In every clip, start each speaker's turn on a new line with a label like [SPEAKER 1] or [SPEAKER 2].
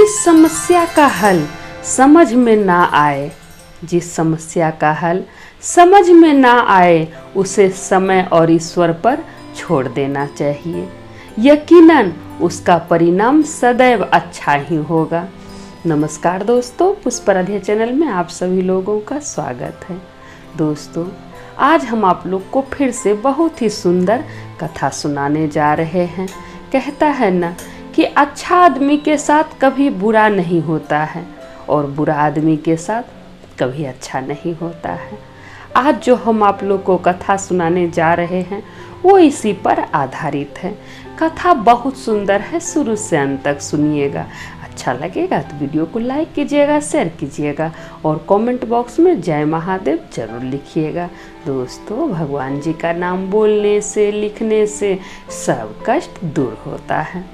[SPEAKER 1] जिस समस्या का हल समझ में ना आए, जिस समस्या का हल समझ में ना आए, उसे समय और ईश्वर पर छोड़ देना चाहिए। यकीनन उसका परिणाम सदैव अच्छा ही होगा। नमस्कार दोस्तों, पुष्पाराध्या चैनल में आप सभी लोगों का स्वागत है। दोस्तों, आज हम आप लोग को फिर से बहुत ही सुंदर कथा सुनाने जा रहे हैं। कहता है ना कि अच्छा आदमी के साथ कभी बुरा नहीं होता है और बुरा आदमी के साथ कभी अच्छा नहीं होता है। आज जो हम आप लोग को कथा सुनाने जा रहे हैं वो इसी पर आधारित है। कथा बहुत सुंदर है, शुरू से अंत तक सुनिएगा। अच्छा लगेगा तो वीडियो को लाइक कीजिएगा, शेयर कीजिएगा और कमेंट बॉक्स में जय महादेव जरूर लिखिएगा। दोस्तों, भगवान जी का नाम बोलने से, लिखने से सब कष्ट दूर होता है।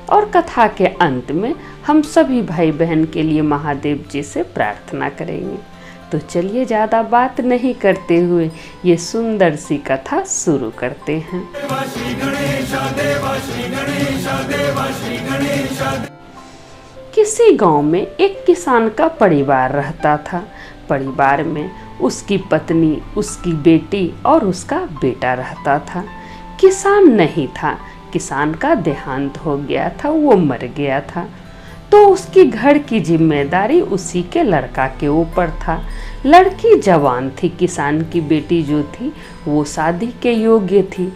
[SPEAKER 1] और कथा के अंत में हम सभी भाई बहन के लिए महादेव जी से प्रार्थना करेंगे। तो चलिए ज़्यादा बात नहीं करते हुए ये सुंदर सी कथा शुरू करते हैं। किसी गांव में एक किसान का परिवार रहता था। परिवार में उसकी पत्नी, उसकी बेटी और उसका बेटा रहता था। किसान नहीं था, किसान का देहांत हो गया था, वो मर गया था। तो उसकी घर की जिम्मेदारी उसी के लड़का के ऊपर था। लड़की जवान थी, किसान की बेटी जो थी वो शादी के योग्य थी।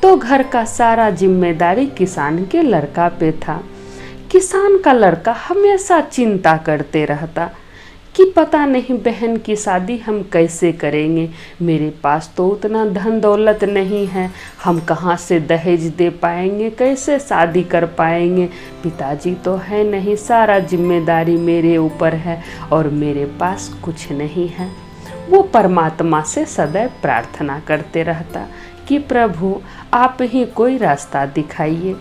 [SPEAKER 1] तो घर का सारा जिम्मेदारी किसान के लड़का पे था। किसान का लड़का हमेशा चिंता करते रहता कि पता नहीं बहन की शादी हम कैसे करेंगे, मेरे पास तो उतना धन दौलत नहीं है, हम कहाँ से दहेज दे पाएंगे, कैसे शादी कर पाएंगे, पिताजी तो है नहीं, सारा जिम्मेदारी मेरे ऊपर है और मेरे पास कुछ नहीं है। वो परमात्मा से सदैव प्रार्थना करते रहता कि प्रभु आप ही कोई रास्ता दिखाइए,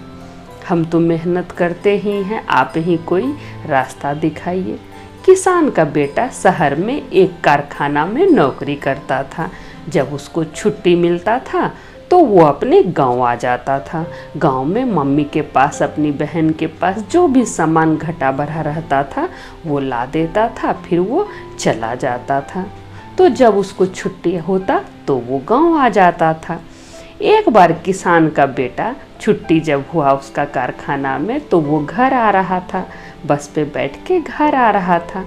[SPEAKER 1] हम तो मेहनत करते ही हैं, आप ही कोई रास्ता दिखाइए। किसान का बेटा शहर में एक कारखाना में नौकरी करता था। जब उसको छुट्टी मिलता था तो वो अपने गांव आ जाता था। गांव में मम्मी के पास, अपनी बहन के पास जो भी सामान घटा बढ़ा रहता था वो ला देता था, फिर वो चला जाता था। तो जब उसको छुट्टी होता तो वो गांव आ जाता था। एक बार किसान का बेटा छुट्टी जब हुआ उसका कारखाना में तो वो घर आ रहा था, बस पे बैठ के घर आ रहा था।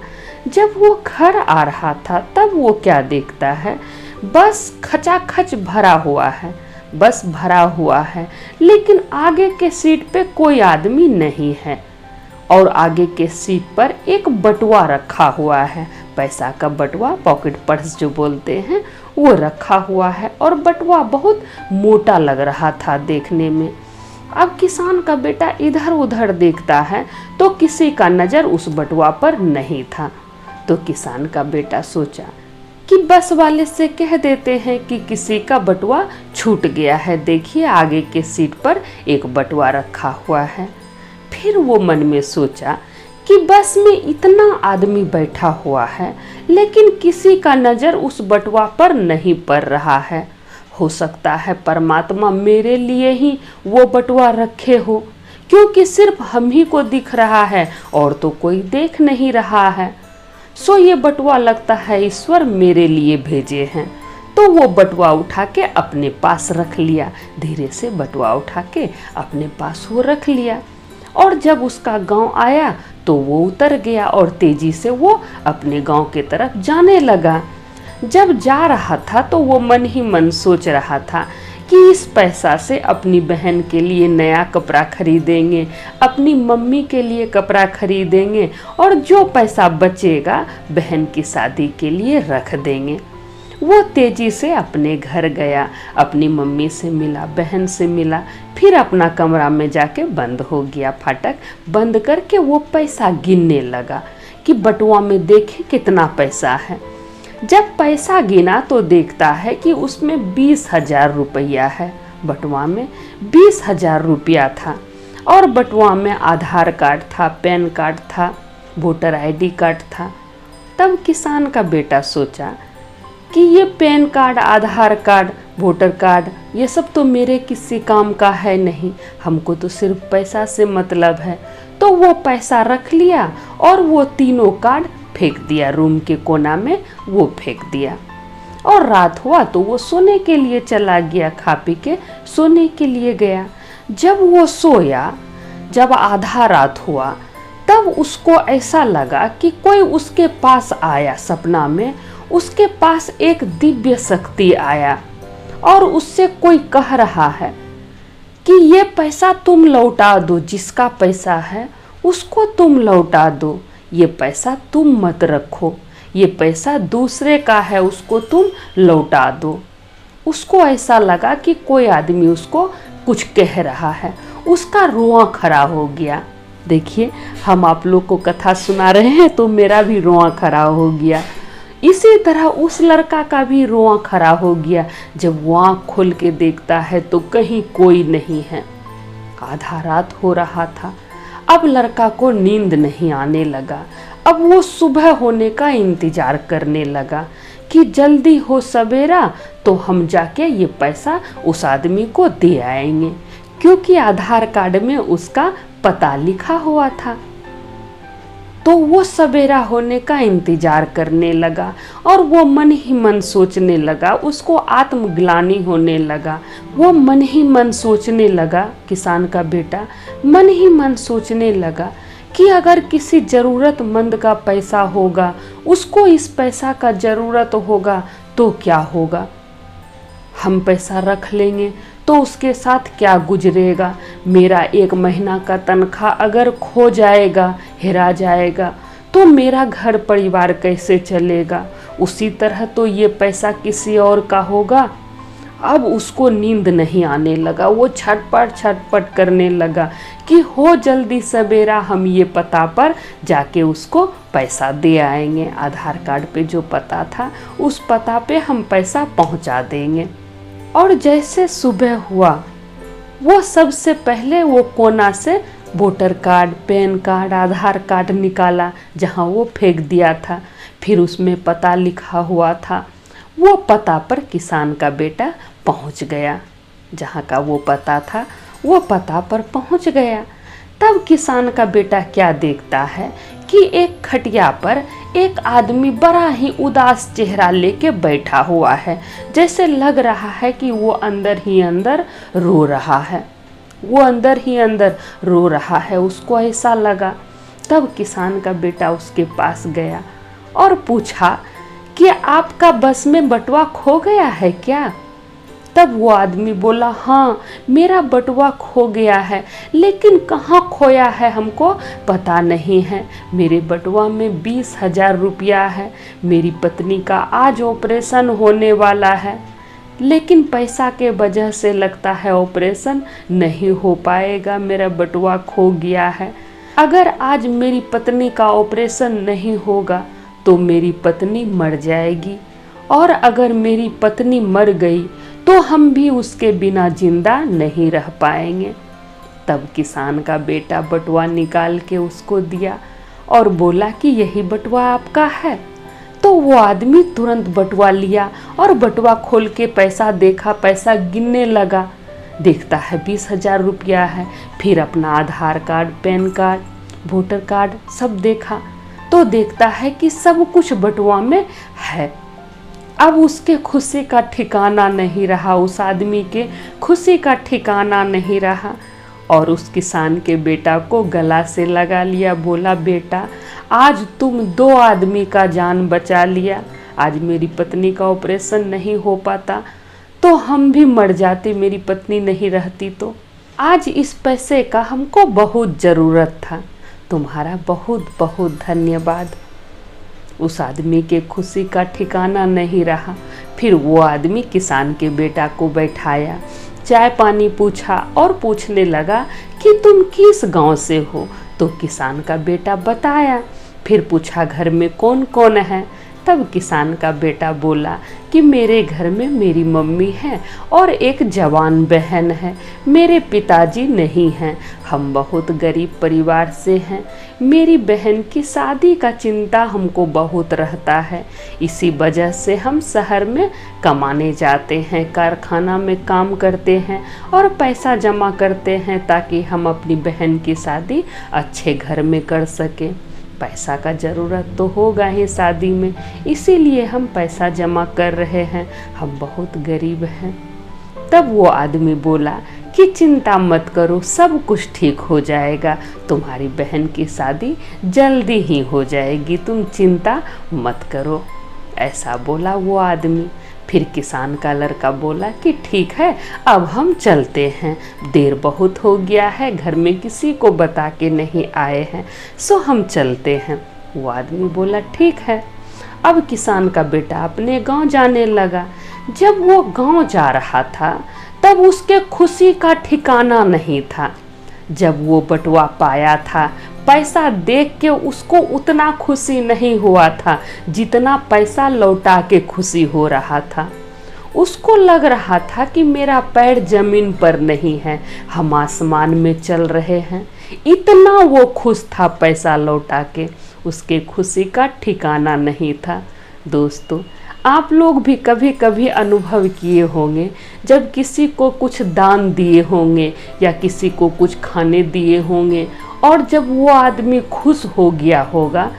[SPEAKER 1] जब वो घर आ रहा था तब वो क्या देखता है, बस खचाखच भरा हुआ है, बस भरा हुआ है, लेकिन आगे के सीट पे कोई आदमी नहीं है और आगे के सीट पर एक बटुआ रखा हुआ है, पैसा का बटुआ, पॉकेट पर्स जो बोलते हैं वो रखा हुआ है और बटुआ बहुत मोटा लग रहा था देखने में। अब किसान का बेटा इधर उधर देखता है तो किसी का नज़र उस बटुआ पर नहीं था। तो किसान का बेटा सोचा कि बस वाले से कह देते हैं कि किसी का बटुआ छूट गया है, देखिए आगे के सीट पर एक बटुआ रखा हुआ है। फिर वो मन में सोचा कि बस में इतना आदमी बैठा हुआ है लेकिन किसी का नज़र उस बटुआ पर नहीं पड़ रहा है। हो सकता है परमात्मा मेरे लिए ही वो बटुआ रखे हो, क्योंकि सिर्फ हम ही को दिख रहा है और तो कोई देख नहीं रहा है। सो ये बटुआ लगता है ईश्वर मेरे लिए भेजे हैं। तो वो बटुआ उठा के अपने पास रख लिया, धीरे से बटुआ उठा के अपने पास वो रख लिया। और जब उसका गांव आया तो वो उतर गया और तेजी से वो अपने गांव के तरफ जाने लगा। जब जा रहा था तो वो मन ही मन सोच रहा था कि इस पैसा से अपनी बहन के लिए नया कपड़ा खरीदेंगे, अपनी मम्मी के लिए कपड़ा खरीदेंगे और जो पैसा बचेगा बहन की शादी के लिए रख देंगे। वो तेजी से अपने घर गया, अपनी मम्मी से मिला, बहन से मिला, फिर अपना कमरा में जाके बंद हो गया। फाटक बंद करके वो पैसा गिनने लगा कि बटुआ में देखे कितना पैसा है। जब पैसा गिना तो देखता है कि उसमें 20,000 रुपया है। बटुआ में 20,000 रुपया था और बटुआ में आधार कार्ड था, पैन कार्ड था, वोटर आईडी कार्ड था। तब किसान का बेटा सोचा कि ये पैन कार्ड, आधार कार्ड, वोटर कार्ड ये सब तो मेरे किसी काम का है नहीं, हमको तो सिर्फ पैसा से मतलब है। तो वो पैसा रख लिया और वो तीनों कार्ड फेंक दिया, रूम के कोना में वो फेंक दिया। और रात हुआ तो वो सोने के लिए चला गया, खा पी के सोने के लिए गया। जब वो सोया, जब आधा रात हुआ, तब उसको ऐसा लगा कि कोई उसके पास आया सपना में। उसके पास एक दिव्य शक्ति आया और उससे कोई कह रहा है कि ये पैसा तुम लौटा दो, जिसका पैसा है उसको तुम लौटा दो, ये पैसा तुम मत रखो, ये पैसा दूसरे का है, उसको तुम लौटा दो। उसको ऐसा लगा कि कोई आदमी उसको कुछ कह रहा है, उसका रोआ खड़ा हो गया। देखिए, हम आप लोग को कथा सुना रहे हैं तो मेरा भी रोआ खड़ा हो गया। इसी तरह उस लड़का का भी रोआ खड़ा हो गया। जब वो आँख खोल के देखता है तो कहीं कोई नहीं है। आधा रात हो रहा था। अब लड़का को नींद नहीं आने लगा। अब वो सुबह होने का इंतजार करने लगा कि जल्दी हो सवेरा तो हम जाके ये पैसा उस आदमी को दे आएंगे, क्योंकि आधार कार्ड में उसका पता लिखा हुआ था। तो वो सवेरा होने का इंतजार करने लगा और वो मन ही मन सोचने लगा, उसको आत्मग्लानि होने लगा। वो मन ही मन सोचने लगा, किसान का बेटा मन ही मन सोचने लगा कि अगर किसी ज़रूरतमंद का पैसा होगा, उसको इस पैसा का ज़रूरत होगा तो क्या होगा। हम पैसा रख लेंगे तो उसके साथ क्या गुजरेगा। मेरा 1 महीना का तनख्वाह अगर खो जाएगा, हेरा जाएगा, तो मेरा घर परिवार कैसे चलेगा। उसी तरह तो ये पैसा किसी और का होगा। अब उसको नींद नहीं आने लगा। वो छटपट करने लगा कि हो जल्दी सवेरा, हम ये पता पर जाके उसको पैसा दे आएंगे। आधार कार्ड पे जो पता था उस पता पे हम पैसा पहुंचा देंगे। और जैसे सुबह हुआ, वो सबसे पहले वो कोना से वोटर कार्ड, पैन कार्ड, आधार कार्ड निकाला जहाँ वो फेंक दिया था। फिर उसमें पता लिखा हुआ था। वो पता पर किसान का बेटा पहुँच गया। जहाँ का वो पता था वो पता पर पहुँच गया। तब किसान का बेटा क्या देखता है कि एक खटिया पर एक आदमी बड़ा ही उदास चेहरा लेके बैठा हुआ है। जैसे लग रहा है कि वो अंदर ही अंदर रो रहा है। वो अंदर ही अंदर रो रहा है, उसको ऐसा लगा। तब किसान का बेटा उसके पास गया और पूछा कि आपका बस में बटुआ खो गया है क्या। तब वो आदमी बोला, हाँ मेरा बटुआ खो गया है, लेकिन कहाँ खोया है हमको पता नहीं है। मेरे बटुआ में 20,000 रुपया है। मेरी पत्नी का आज ऑपरेशन होने वाला है, लेकिन पैसा के वजह से लगता है ऑपरेशन नहीं हो पाएगा। मेरा बटुआ खो गया है। अगर आज मेरी पत्नी का ऑपरेशन नहीं होगा तो मेरी पत्नी मर जाएगी, और अगर मेरी पत्नी मर गई तो हम भी उसके बिना जिंदा नहीं रह पाएंगे। तब किसान का बेटा बटुआ निकाल के उसको दिया और बोला कि यही बटुआ आपका है। तो वो आदमी तुरंत बटुआ लिया और बटुआ खोल के पैसा देखा, पैसा गिनने लगा। देखता है 20,000 रुपया है। फिर अपना Aadhaar card, PAN card, voter card सब देखा तो देखता है कि सब कुछ बटुआ में है। अब उसके खुशी का ठिकाना नहीं रहा, उस आदमी के खुशी का ठिकाना नहीं रहा। और उस किसान के बेटा को गला से लगा लिया, बोला, बेटा आज तुम 2 आदमी का जान बचा लिया। आज मेरी पत्नी का ऑपरेशन नहीं हो पाता तो हम भी मर जाते, मेरी पत्नी नहीं रहती तो। आज इस पैसे का हमको बहुत ज़रूरत था। तुम्हारा बहुत बहुत धन्यवाद। उस आदमी के खुशी का ठिकाना नहीं रहा। फिर वो आदमी किसान के बेटा को बैठाया, चाय पानी पूछा और पूछने लगा कि तुम किस गांव से हो। तो किसान का बेटा बताया। फिर पूछा घर में कौन कौन है। तब किसान का बेटा बोला कि मेरे घर में मेरी मम्मी है और एक जवान बहन है, मेरे पिताजी नहीं हैं, हम बहुत गरीब परिवार से हैं। मेरी बहन की शादी का चिंता हमको बहुत रहता है, इसी वजह से हम शहर में कमाने जाते हैं, कारखाना में काम करते हैं और पैसा जमा करते हैं ताकि हम अपनी बहन की शादी अच्छे घर में कर सकें। पैसा का ज़रूरत तो होगा ही शादी में, इसीलिए हम पैसा जमा कर रहे हैं, हम बहुत गरीब हैं। तब वो आदमी बोला कि चिंता मत करो, सब कुछ ठीक हो जाएगा, तुम्हारी बहन की शादी जल्दी ही हो जाएगी, तुम चिंता मत करो। ऐसा बोला वो आदमी। फिर किसान का लड़का बोला कि ठीक है, अब हम चलते हैं, देर बहुत हो गया है, घर में किसी को बता के नहीं आए हैं, सो हम चलते हैं। वो आदमी बोला ठीक है। अब किसान का बेटा अपने गांव जाने लगा। जब वो गांव जा रहा था तब उसके खुशी का ठिकाना नहीं था। जब वो बटुआ पाया था, पैसा देख के उसको उतना खुशी नहीं हुआ था जितना पैसा लौटा के खुशी हो रहा था। उसको लग रहा था कि मेरा पैर जमीन पर नहीं है, हम आसमान में चल रहे हैं। इतना वो खुश था पैसा लौटा के, उसके खुशी का ठिकाना नहीं था। दोस्तों, आप लोग भी कभी कभी अनुभव किए होंगे, जब किसी को कुछ दान दिए होंगे या किसी को कुछ खाने दिए होंगे और जब वो आदमी खुश हो गया होगा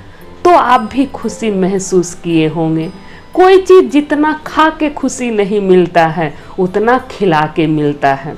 [SPEAKER 1] तो आप भी खुशी महसूस किए होंगे। कोई चीज़ जितना खा के खुशी नहीं मिलता है उतना खिला के मिलता है।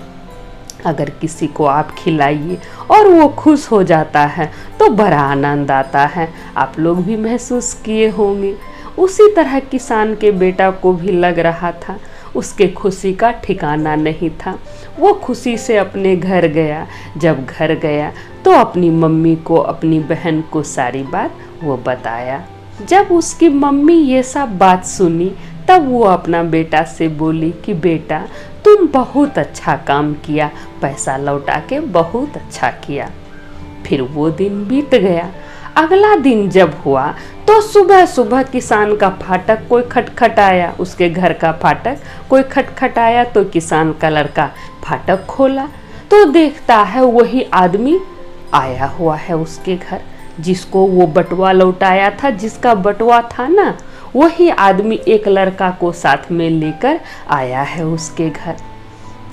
[SPEAKER 1] अगर किसी को आप खिलाइए और वो खुश हो जाता है तो बड़ा आनंद आता है, आप लोग भी महसूस किए होंगे। उसी तरह किसान के बेटा को भी लग रहा था, उसके खुशी का ठिकाना नहीं था। वो खुशी से अपने घर गया। जब घर गया तो अपनी मम्मी को, अपनी बहन को सारी बात वो बताया। जब उसकी मम्मी ये सब बात सुनी तब वो अपना बेटा से बोली कि बेटा, तुम बहुत अच्छा काम किया, पैसा लौटा के बहुत अच्छा किया। फिर वो दिन बीत गया। अगला दिन जब हुआ तो सुबह सुबह किसान का फाटक कोई खटखटाया, उसके घर का फाटक कोई खटखटाया तो किसान का लड़का फाटक खोला तो देखता है वही आदमी आया हुआ है उसके घर, जिसको वो बटुआ लौटाया था, जिसका बटुआ था ना, वही आदमी एक लड़का को साथ में लेकर आया है उसके घर।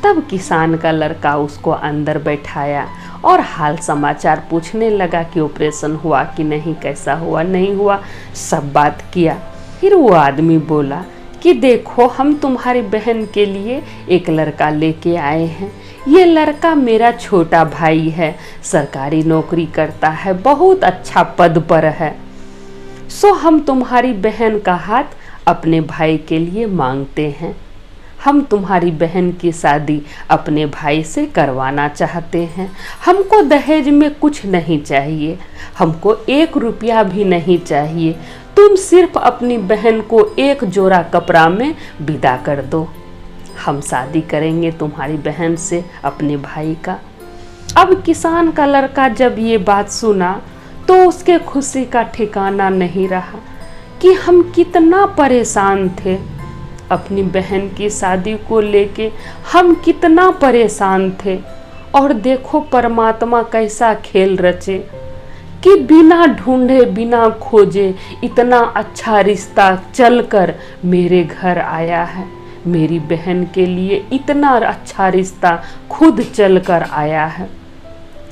[SPEAKER 1] तब किसान का लड़का उसको अंदर बैठाया और हाल समाचार पूछने लगा कि ऑपरेशन हुआ कि नहीं, कैसा हुआ नहीं हुआ, सब बात किया। फिर वो आदमी बोला कि देखो, हम तुम्हारी बहन के लिए एक लड़का लेके आए हैं। ये लड़का मेरा छोटा भाई है, सरकारी नौकरी करता है, बहुत अच्छा पद पर है। सो हम तुम्हारी बहन का हाथ अपने भाई के लिए मांगते हैं। हम तुम्हारी बहन की शादी अपने भाई से करवाना चाहते हैं। हमको दहेज में कुछ नहीं चाहिए, हमको 1 रुपया भी नहीं चाहिए। तुम सिर्फ अपनी बहन को एक जोड़ा कपड़ा में विदा कर दो, हम शादी करेंगे तुम्हारी बहन से, अपने भाई का। अब किसान का लड़का जब ये बात सुना तो उसके खुशी का ठिकाना नहीं रहा कि हम कितना परेशान थे अपनी बहन की शादी को लेके, हम कितना परेशान थे। और देखो परमात्मा कैसा खेल रचे कि बिना ढूंढे बिना खोजे इतना अच्छा रिश्ता चलकर मेरे घर आया है। मेरी बहन के लिए इतना अच्छा रिश्ता खुद चलकर आया है।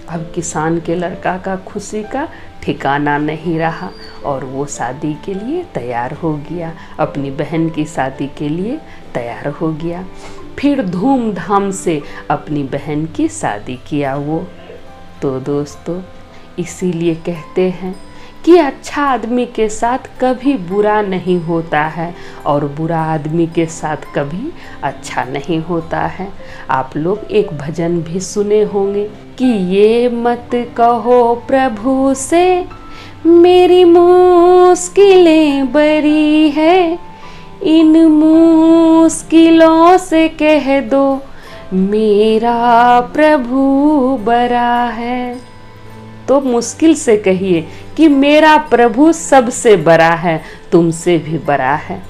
[SPEAKER 1] अब किसान के लड़का का खुशी का ठिकाना नहीं रहा और वो शादी के लिए तैयार हो गया, अपनी बहन की शादी के लिए तैयार हो गया। फिर धूमधाम से अपनी बहन की शादी किया वो। तो दोस्तों, इसीलिए कहते हैं कि अच्छा आदमी के साथ कभी बुरा नहीं होता है और बुरा आदमी के साथ कभी अच्छा नहीं होता है। आप लोग एक भजन भी सुने होंगे कि ये मत कहो प्रभु से मेरी मुश्किलें बड़ी है, इन मुश्किलों से कह दो मेरा प्रभु बड़ा है। तो मुश्किल से कहिए कि मेरा प्रभु सबसे बड़ा है, तुमसे भी बड़ा है।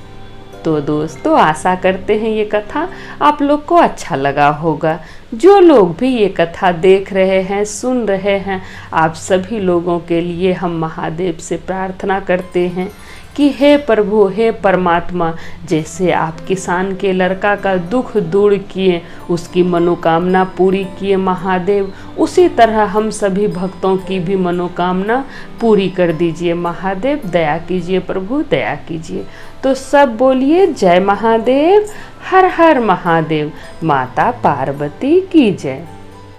[SPEAKER 1] तो दोस्तों, आशा करते हैं ये कथा आप लोग को अच्छा लगा होगा। जो लोग भी ये कथा देख रहे हैं, सुन रहे हैं, आप सभी लोगों के लिए हम महादेव से प्रार्थना करते हैं कि हे प्रभु, हे परमात्मा, जैसे आप किसान के लड़का का दुख दूर किए, उसकी मनोकामना पूरी किए महादेव, उसी तरह हम सभी भक्तों की भी मनोकामना पूरी कर दीजिए महादेव। दया कीजिए प्रभु, दया कीजिए। तो सब बोलिए जय महादेव, हर हर महादेव, माता पार्वती की जय।